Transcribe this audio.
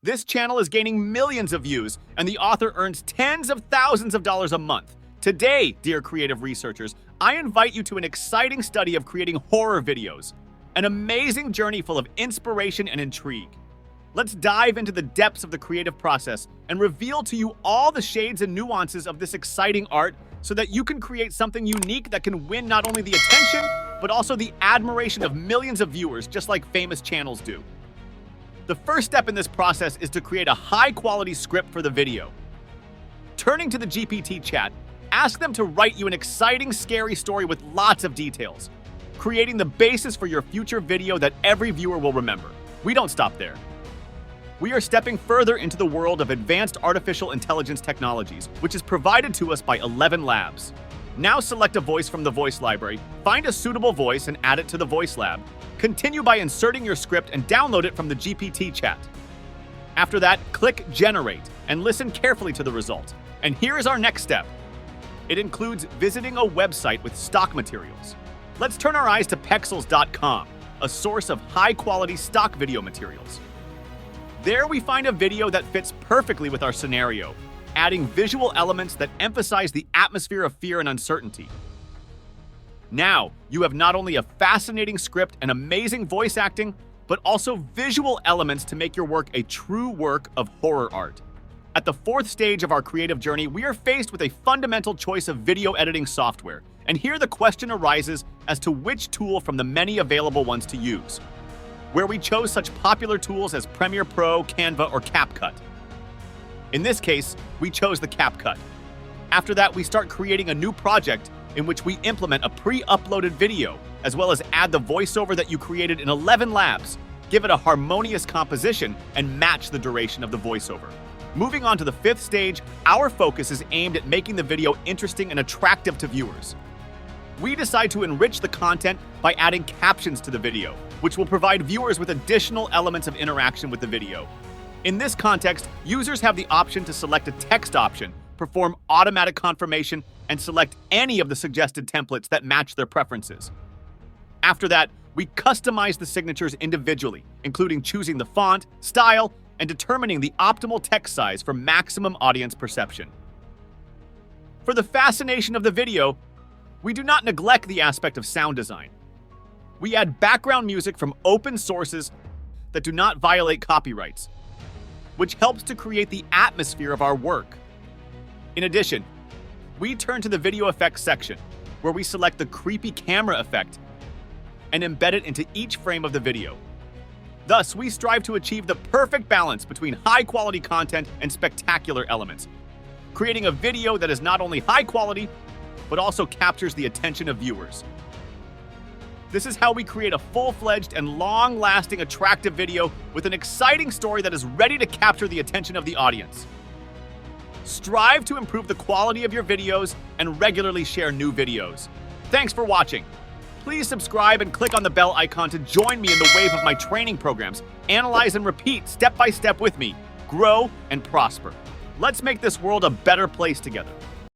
This channel is gaining millions of views, and the author earns tens of thousands of dollars a month. Today, dear creative researchers, I invite you to an exciting study of creating horror videos, an amazing journey full of inspiration and intrigue. Let's dive into the depths of the creative process and reveal to you all the shades and nuances of this exciting art so that you can create something unique that can win not only the attention, but also the admiration of millions of viewers, just like famous channels do. The first step in this process is to create a high-quality script for the video. Turning to the GPT chat, ask them to write you an exciting, scary story with lots of details, creating the basis for your future video that every viewer will remember. We don't stop there. We are stepping further into the world of advanced artificial intelligence technologies, which is provided to us by 11 labs. Now select a voice from the voice library, find a suitable voice and add it to the voice lab. Continue by inserting your script and download it from the GPT chat. After that, click Generate and listen carefully to the result. And here is our next step. It includes visiting a website with stock materials. Let's turn our eyes to Pexels.com, a source of high-quality stock video materials. There we find a video that fits perfectly with our scenario, adding visual elements that emphasize the atmosphere of fear and uncertainty. Now, you have not only a fascinating script and amazing voice acting, but also visual elements to make your work a true work of horror art. At the fourth stage of our creative journey, we are faced with a fundamental choice of video editing software, and here the question arises as to which tool from the many available ones to use, where we chose such popular tools as Premiere Pro, Canva, or CapCut. In this case, we chose the CapCut. After that, we start creating a new project in which we implement a pre-uploaded video, as well as add the voiceover that you created in 11 labs, give it a harmonious composition, and match the duration of the voiceover. Moving on to the fifth stage, our focus is aimed at making the video interesting and attractive to viewers. We decide to enrich the content by adding captions to the video, which will provide viewers with additional elements of interaction with the video. In this context, users have the option to select a text option, perform automatic confirmation, and select any of the suggested templates that match their preferences. After that, we customize the signatures individually, including choosing the font, style, and determining the optimal text size for maximum audience perception. For the fascination of the video, we do not neglect the aspect of sound design. We add background music from open sources that do not violate copyrights, which helps to create the atmosphere of our work. In addition, we turn to the video effects section, where we select the creepy camera effect and embed it into each frame of the video. Thus, we strive to achieve the perfect balance between high-quality content and spectacular elements, creating a video that is not only high quality, but also captures the attention of viewers. This is how we create a full-fledged and long-lasting attractive video with an exciting story that is ready to capture the attention of the audience. Strive to improve the quality of your videos and regularly share new videos. Thanks for watching. Please subscribe and click on the bell icon to join me in the wave of my training programs. Analyze and repeat step by step with me. Grow and prosper. Let's make this world a better place together.